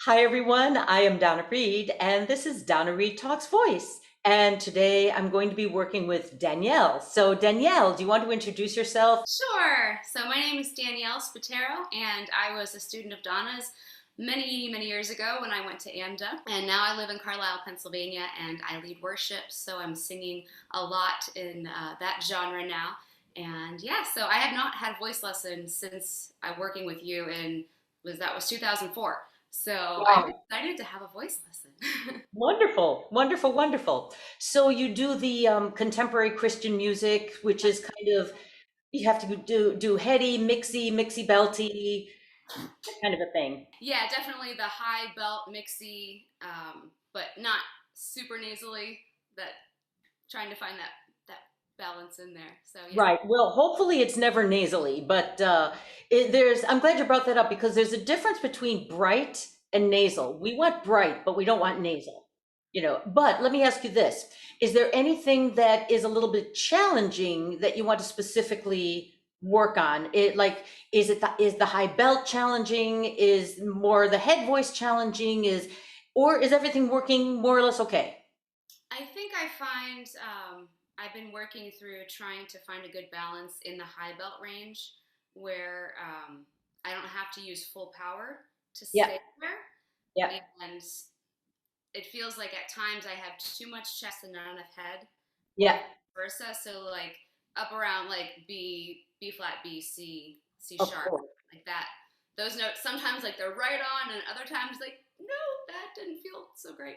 Hi, everyone. I am Donna Reid, and this is Donna Reid Talks Voice. And today I'm going to be working with Danielle. So, Danielle, do you want to introduce yourself? Sure. So my name is Danielle Spatero, and I was a student of Donna's many, many years ago when I went to AMDA. And now I live in Carlisle, Pennsylvania, and I lead worship. So I'm singing a lot in that genre now. And yeah, so I have not had voice lessons since I'm working with you in that was 2004. So I'm Wow. excited to have a voice lesson. Wonderful, wonderful, wonderful. So, you do the contemporary Christian music, which is kind of, you have to do heady, mixy, belty, that kind of a thing. Yeah, definitely the high belt mixy, but not super nasally. That trying to find that balance in there. So yeah. Right. Well, hopefully it's never nasally, but I'm glad you brought that up because there's a difference between bright and nasal. We want bright, but we don't want nasal, But let me ask you this. Is there anything that is a little bit challenging that you want to specifically work on? Is the high belt challenging? Is more the head voice challenging? Or is everything working more or less okay? I think I find I've been working through trying to find a good balance in the high belt range where I don't have to use full power to Yeah. stay there, Yeah. and it feels like at times I have too much chest and not enough head, or Yeah. vice versa. So like up around like B flat B C Of sharp course. like that. Those notes sometimes like they're right on, and other times like no, that didn't feel so great.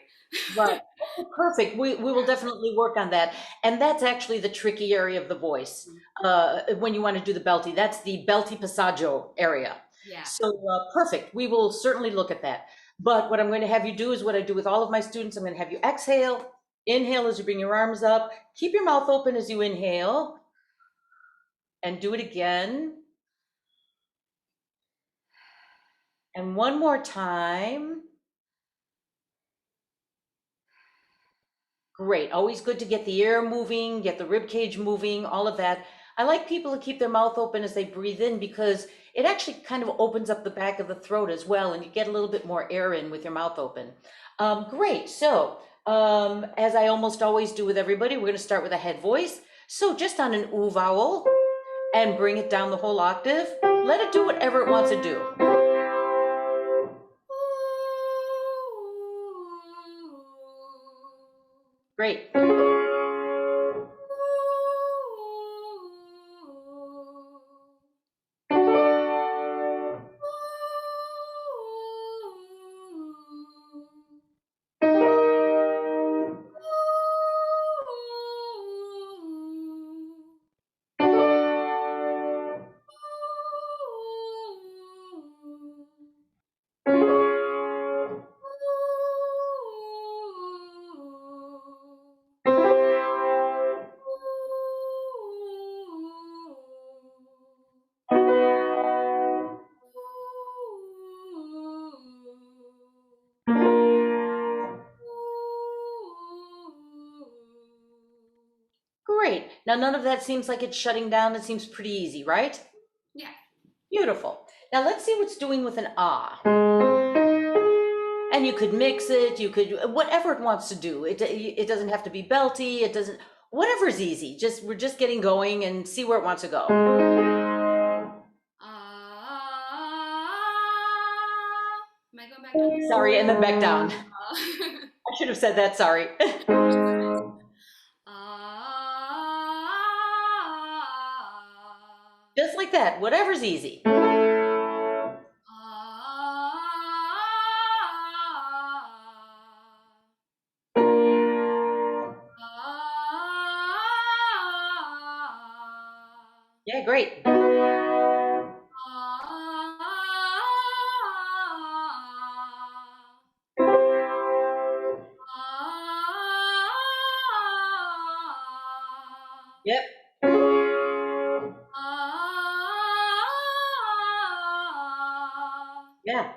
Right. Okay, perfect. We will definitely work on that. And that's actually the tricky area of the voice. When you want to do the belty, that's the belty passaggio area. Yeah. So perfect. We will certainly look at that. But what I'm going to have you do is what I do with all of my students. I'm going to have you exhale, inhale as you bring your arms up, keep your mouth open as you inhale, and do it again. And one more time. Great. Always good to get the air moving, get the rib cage moving, all of that. I like people to keep their mouth open as they breathe in because it actually kind of opens up the back of the throat as well, and you get a little bit more air in with your mouth open. Great. So, as I almost always do with everybody, we're going to start with a head voice. So, just on an oo vowel and bring it down the whole octave. Let it do whatever it wants to do. Great. Great. Now, none of that seems like it's shutting down. It seems pretty easy, right? Yeah. Beautiful. Now let's see what's doing with an ah. And you could mix it, you could, whatever it wants to do. It doesn't have to be belty, it doesn't, whatever's easy. We're just getting going and see where it wants to go. Am I going back down? Sorry, and then back down. Uh, I should have said that, sorry. Just like that, whatever's easy. Yeah, great. Yep. Yeah.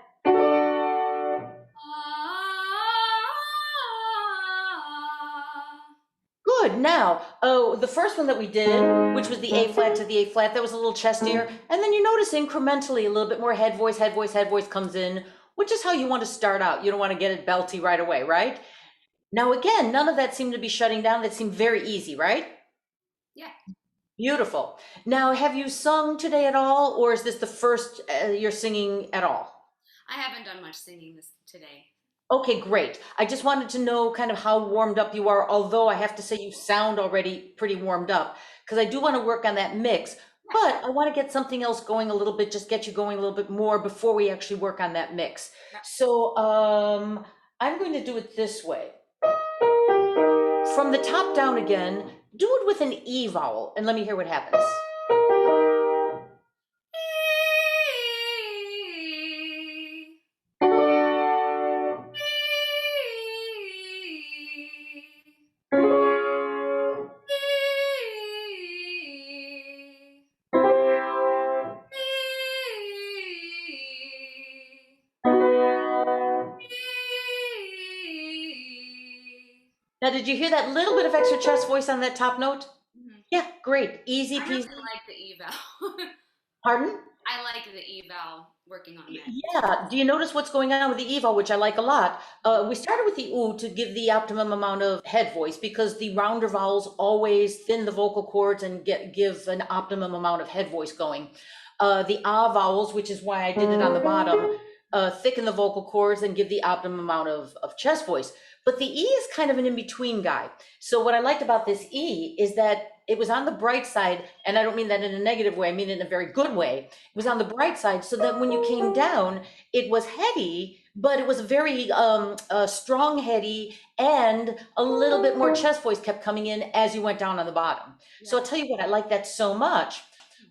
Good. Now, oh, the first one that we did, which was the A flat to the A flat, that was a little chestier. And then you notice incrementally a little bit more head voice comes in. which is how you want to start out. You don't want to get it belty right away, right? Now, again, none of that seemed to be shutting down. That seemed very easy, right? Yeah, Beautiful. Now, have you sung today at all, or is this the first you're singing at all? I haven't done much singing this today. Okay, great. I just wanted to know kind of how warmed up you are, although I have to say you sound already pretty warmed up, because I do want to work on that mix, Yeah, but I want to get something else going a little bit, just get you going a little bit more before we actually work on that mix. yeah. So, I'm going to do it this way. From the top down again, do it with an E vowel, and let me hear what happens. Now, did you hear that little bit of extra chest voice on that top note? Mhm. Yeah, great. Easy I really peasy. like the eval. Pardon? I like the eval working on that. Yeah. Do you notice what's going on with the eval, which I like a lot? We started with the oo to give the optimum amount of head voice because the rounder vowels always thin the vocal cords and give an optimum amount of head voice going. The ah vowels, which is why I did it on the bottom, thicken the vocal cords and give the optimum amount of chest voice. But the E is kind of an in-between guy. So what I liked about this E is that it was on the bright side, and I don't mean that in a negative way, I mean it in a very good way. It was on the bright side so that when you came down, it was heady, but it was very strong heady, and a little bit more chest voice kept coming in as you went down on the bottom. So Yeah. I'll tell you what, I like that so much.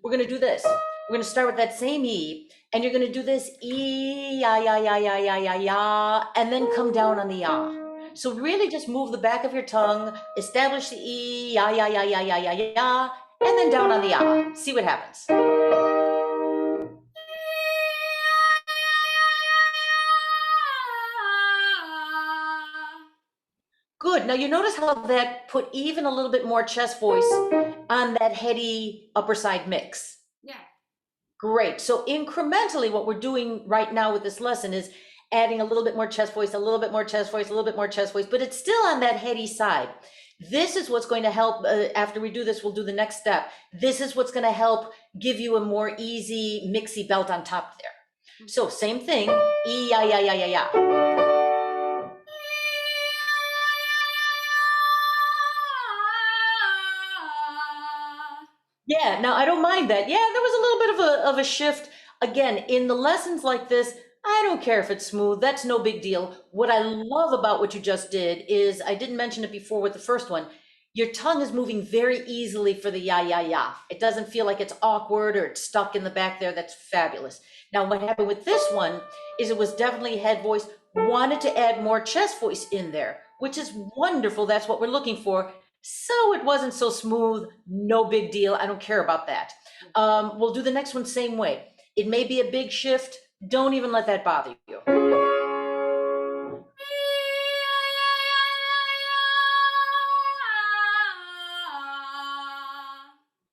We're going to do this. We're going to start with that same E, and you're going to do this E, ya, ya, ya, ya, ya, ya, ya, and then come down on the ya. So really just move the back of your tongue, establish the E, ya, ya, ya, ya, ya, ya, ya, and then down on the ya. See what happens. Good. Now you notice how that put even a little bit more chest voice on that heady upper side mix. Yeah. Great. So incrementally, what we're doing right now with this lesson is adding a little bit more chest voice, a little bit more chest voice, a little bit more chest voice, but it's still on that heady side. This is what's going to help. After we do this, we'll do the next step. This is what's going to help give you a more easy mixy belt on top there. So same thing. E ya ya ya ya ya. Yeah, now I don't mind that. Yeah, there was a little bit of a shift. Again, in the lessons like this, I don't care if it's smooth. That's no big deal. What I love about what you just did is, I didn't mention it before with the first one, your tongue is moving very easily for the ya, ya, ya. It doesn't feel like it's awkward or it's stuck in the back there. That's fabulous. Now, what happened with this one is it was definitely head voice, wanted to add more chest voice in there, which is wonderful. That's what we're looking for. So it wasn't so smooth, no big deal. I don't care about that. We'll do the next one same way. It may be a big shift. Don't even let that bother you.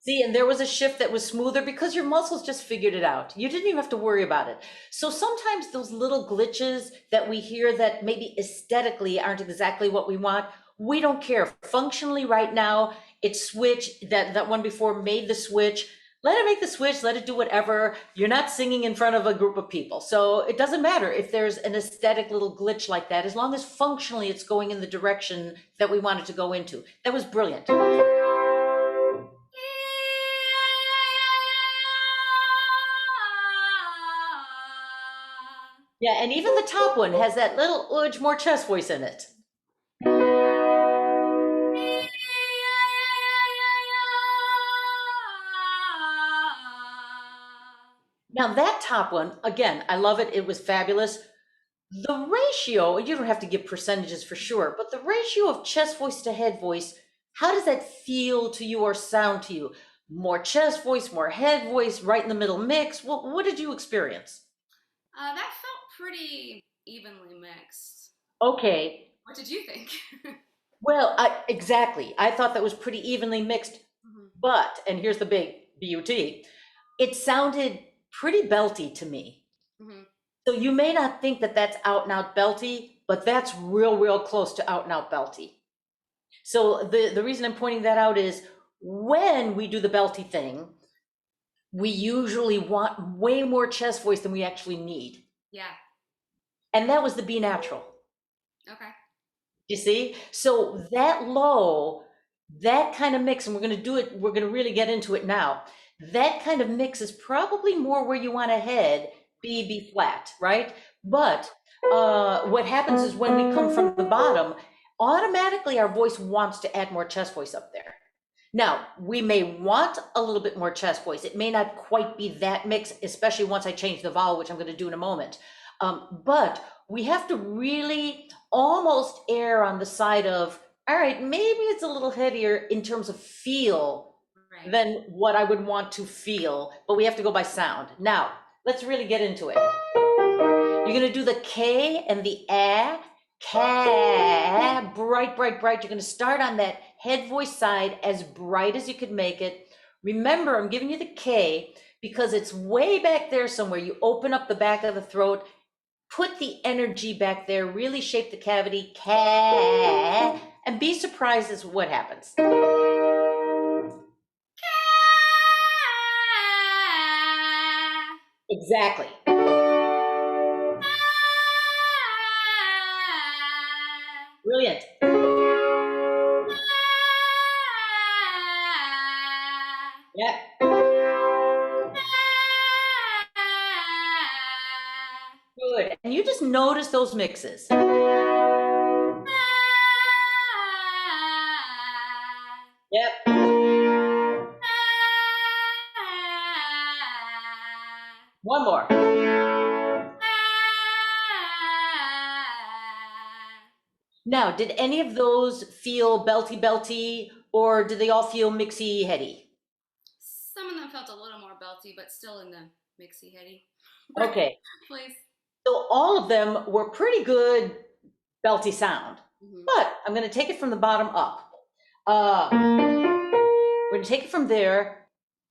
See, and there was a shift that was smoother because your muscles just figured it out. You didn't even have to worry about it. So sometimes those little glitches that we hear that maybe aesthetically aren't exactly what we want, we don't care. Functionally right now, it's switched. That one before made the switch. Let it make the switch, let it do whatever. You're not singing in front of a group of people. So it doesn't matter if there's an aesthetic little glitch like that, as long as functionally it's going in the direction that we want it to go into. That was brilliant. Yeah, and even the top one has that little udge more chest voice in it. Now that top one, again, I love it. It was fabulous. The ratio, you don't have to give percentages for sure, but the ratio of chest voice to head voice, how does that feel to you or sound to you? More chest voice, more head voice, right in the middle mix? What did you experience? That felt pretty evenly mixed. Okay, What did you think? well, exactly. I thought that was pretty evenly mixed, Mhm. but, and here's the big but, it sounded pretty belty to me. Mhm. So you may not think that that's out and out belty, but that's real close to out and out belty. So the reason I'm pointing that out is when we do the belty thing, we usually want way more chest voice than we actually need. Yeah. And that was the B natural. Okay. You see? So that low, that kind of mix, and we're going to do it, we're going to really get into it now. That kind of mix is probably more where you want to head, B flat, right? But what happens is when we come from the bottom, automatically our voice wants to add more chest voice up there. Now, we may want a little bit more chest voice. It may not quite be that mix, especially once I change the vowel, which I'm going to do in a moment. But we have to really almost err on the side of, all right, maybe it's a little heavier in terms of feel Right. than what I would want to feel, but we have to go by sound. Now, let's really get into it. You're going to do the K and the A, K, bright, bright, bright. You're going to start on that head voice side as bright as you could make it. Remember, I'm giving you the K because it's way back there somewhere. You open up the back of the throat, put the energy back there, really shape the cavity, K, and be surprised as what happens. Exactly. Brilliant. Yeah. Good. And you just notice those mixes. Yep. One more. Now, did any of those feel belty belty, or did they all feel mixy heady? Some of them felt a little more belty, but still in the mixy heady. Okay. Please. So all of them were pretty good belty sound, Mm-hmm. but I'm going to take it from the bottom up. We're going to take it from there.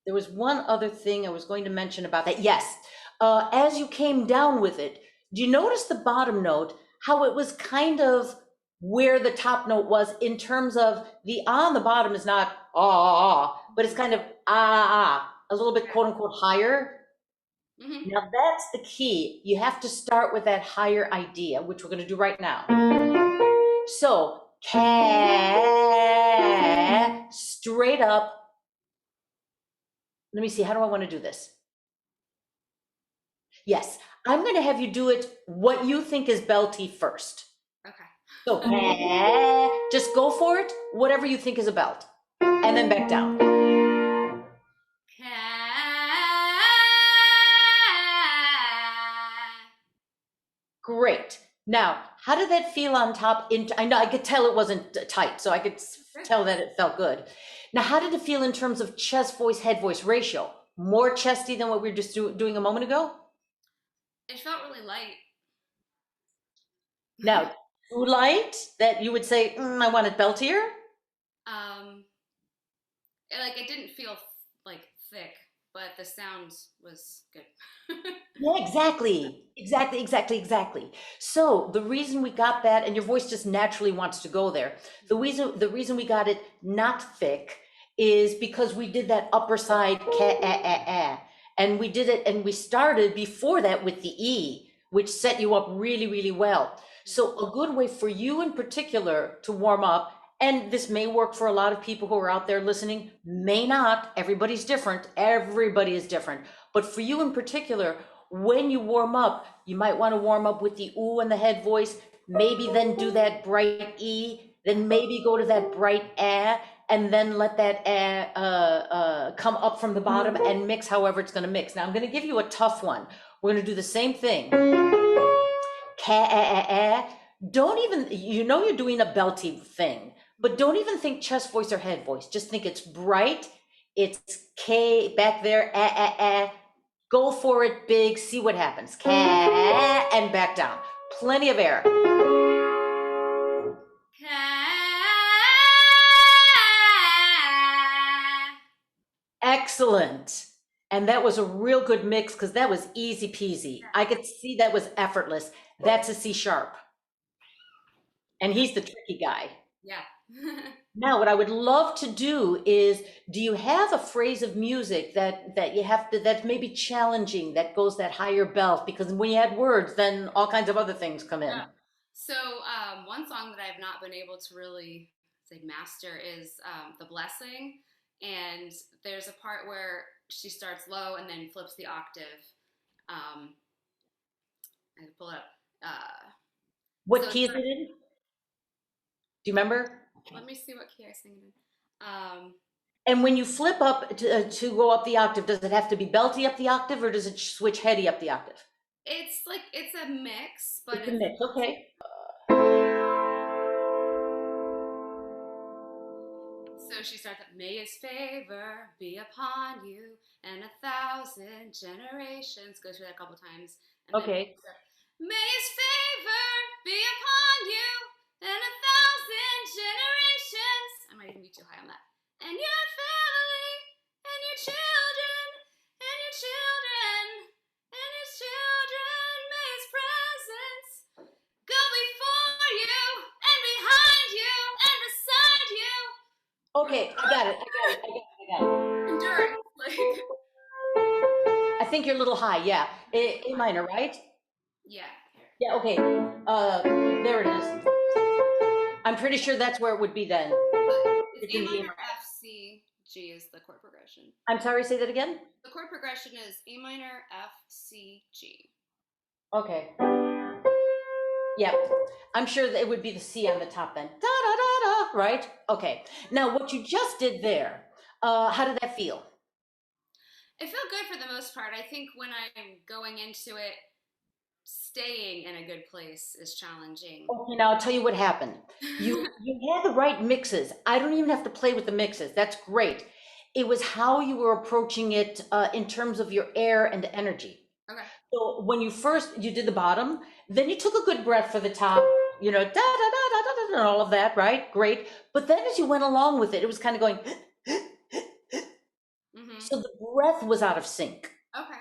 There was one other thing I was going to mention about that. Yes, as you came down with it, do you notice the bottom note, how it was kind of where the top note was in terms of the on the bottom is not but it's kind of a little bit quote unquote higher. Mm-hmm. Now that's the key. You have to start with that higher idea, which we're going to do right now. So, straight up. Let me see, how do I want to do this? Yes, I'm going to have you do it what you think is belty first. Okay. So, just go for it, whatever you think is a belt, and then back down. Great. Now, how did that feel on top? I know I could tell it wasn't tight, so I could tell that it felt good. Now, how did it feel in terms of chest voice, head voice ratio? More chesty than what we were just doing a moment ago? It felt really light. Now, too light that you would say, I want it beltier? It didn't feel like thick, but the sound was good. Yeah, exactly. So the reason we got that, and your voice just naturally wants to go there. The reason we got it not thick is because we did that upper side and we did it, and we started before that with the E, which set you up really well. So a good way for you in particular to warm up, and this may work for a lot of people who are out there listening, may not. Everybody's different. Everybody is different. But for you in particular, when you warm up, you might want to warm up with the ooh and the head voice, maybe then do that bright E, then maybe go to that bright and then let that come up from the bottom and mix however it's going to mix. Now I'm going to give you a tough one. We're going to do the same thing. Don't even, you're doing a belty thing, but don't even think chest voice or head voice. Just think it's bright. It's K back there, Go for it big, see what happens. And back down. Plenty of air. Excellent. And that was a real good mix because that was easy peasy. I could see that was effortless. That's a C sharp. And he's the tricky guy. Yeah. Now, what I would love to do is, do you have a phrase of music that you have to, that's maybe challenging, that goes that higher belt? Because when you add words, then all kinds of other things come in. Yeah. So one song that I've not been able to really say master is "The Blessing," and there's a part where she starts low and then flips the octave. Um, I have to pull it up. What So key is it in? Do you remember? let me see what key I sing it in. And when you flip up to go up the octave, does it have to be belty up the octave or does it switch heady up the octave? It's a mix, but It's a it's mix, okay. so she starts at May his favor be upon you and 1,000 generations. Goes through that a couple times. And then Okay. May his favor be upon you and 1,000 generations. I might even be too high on that. And your family and your children and your children and his children. May his presence go before you and behind you and beside you. Okay, I got it. I got it. I got it. I got it. Endurance. Like, I think you're a little high. Yeah. A minor, right? yeah. Yeah, okay. There it is. I'm pretty sure that's where it would be then. It's It's A in the A minor, minor. F, C, G is the chord progression. I'm sorry, say that again? The chord progression is A minor, F, C, G. Okay. Yep. I'm sure that it would be the C on the top then. Da da da da, right? Okay. Now what you just did there, how did that feel? It felt good for the most part. I think when I'm going into it, staying in a good place is challenging. Okay, now I'll tell you what happened. You had the right mixes. I don't even have to play with the mixes. That's great. It was how you were approaching it in terms of your air and energy. Okay. So when you did the bottom, then you took a good breath for the top, da da da da da da, and all of that, right? Great. But then as you went along with it, it was kind of going, Mm-hmm. so the breath was out of sync. Okay.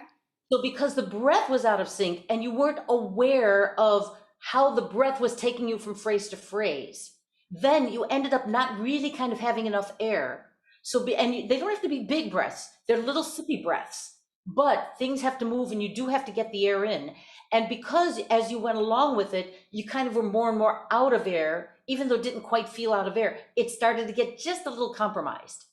So because the breath was out of sync and you weren't aware of how the breath was taking you from phrase to phrase, then you ended up not really kind of having enough air. They don't have to be big breaths. They're little sippy breaths, but things have to move and you do have to get the air in. And because as you went along with it, you kind of were more and more out of air, even though it didn't quite feel out of air, it started to get just a little compromised.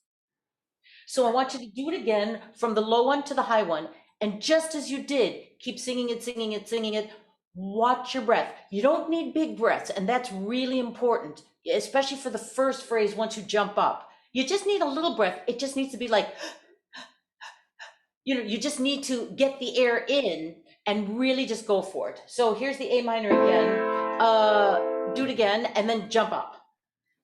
So I want you to do it again from the low one to the high one. And just as you did, keep singing it, singing it, singing it. Watch your breath. You don't need big breaths, and that's really important, especially for the first phrase once you jump up. You just need a little breath. It just needs to be like, you just need to get the air in and really just go for it. So here's the A minor again. Do it again, and then jump up.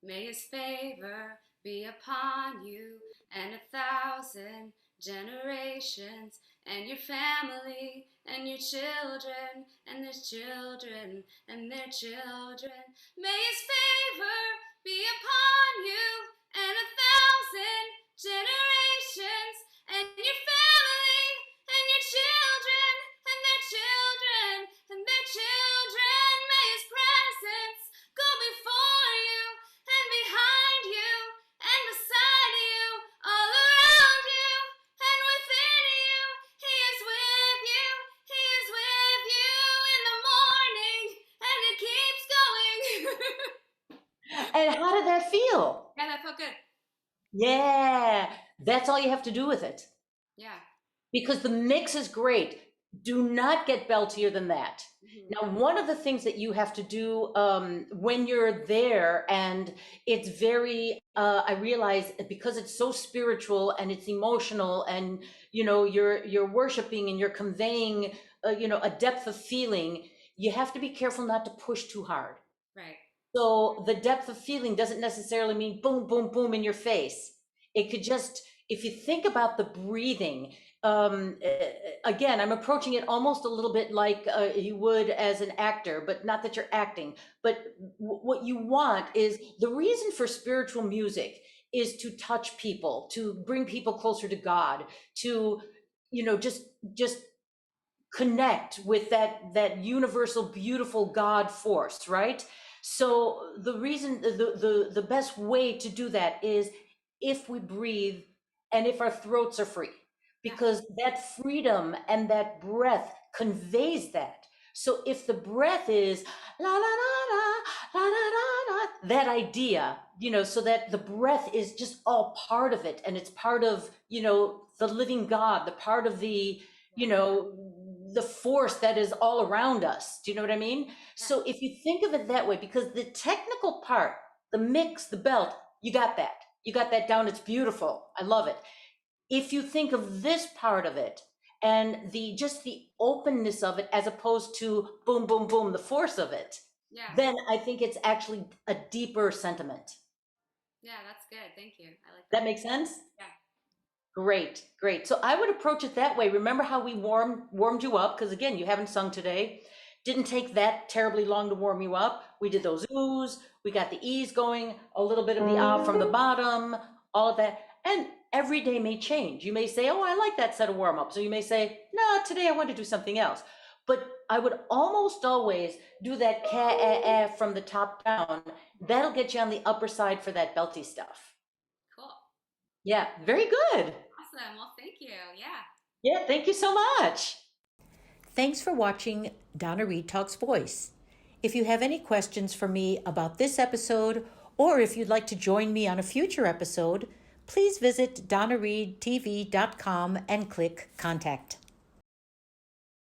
May his favor be upon you and 1,000 generations and your family and your children and their children and their children. May his favor be upon you and 1,000 generations and your family and your children and their children and their children. May his presence go before you and behind you and beside you, all around you and within you. He is with you. He is with you in the morning, and it keeps going. And how did that feel? Yeah, that felt good. Yeah, that's all you have to do with it. Yeah. Because the mix is great. Do not get beltier than that. Mm-hmm. Now, one of the things that you have to do when you're there, and it's very, I realize because it's so spiritual and it's emotional, and you're worshiping and you're conveying, a depth of feeling. You have to be careful not to push too hard. Right. So the depth of feeling doesn't necessarily mean boom, boom, boom in your face. It could just, if you think about the breathing, again, I'm approaching it almost a little bit like you would as an actor, but not that you're acting. But what you want is the reason for spiritual music is to touch people, to bring people closer to God, to just connect with that universal beautiful God force, right? So the reason the best way to do that is if we breathe and if our throats are free, Yeah. because that freedom and that breath conveys that. So if the breath is la la la la la la la la, that idea, so that the breath is just all part of it, and it's part of, the living God, the part of the force that is all around us. Do you know what I mean? Yeah. So if you think of it that way, because the technical part, the mix, the belt, you got that. You got that down. It's beautiful. I love it. If you think of this part of it and the openness of it as opposed to boom, boom, boom, the force of it, Yeah. then I think it's actually a deeper sentiment. Yeah, that's good. Thank you. I like That that. makes sense? Yeah. Great, great. So I would approach it that way. Remember how we warmed you up? Because again, you haven't sung today. Didn't take that terribly long to warm you up. We did those oohs, we got the e's going, a little bit of the ah from the bottom, all of that. And every day may change. You may say, oh, I like that set of warm ups. So you may say, no, today I want to do something else. But I would almost always do that ka from the top down. That'll get you on the upper side for that belty stuff. Cool. Yeah, very good. Awesome. Well, thank you. Yeah. Yeah, thank you so much. Thanks for watching Donna Reid Talks Voice. If you have any questions for me about this episode, or if you'd like to join me on a future episode, please visit donnareedtv.com and click Contact.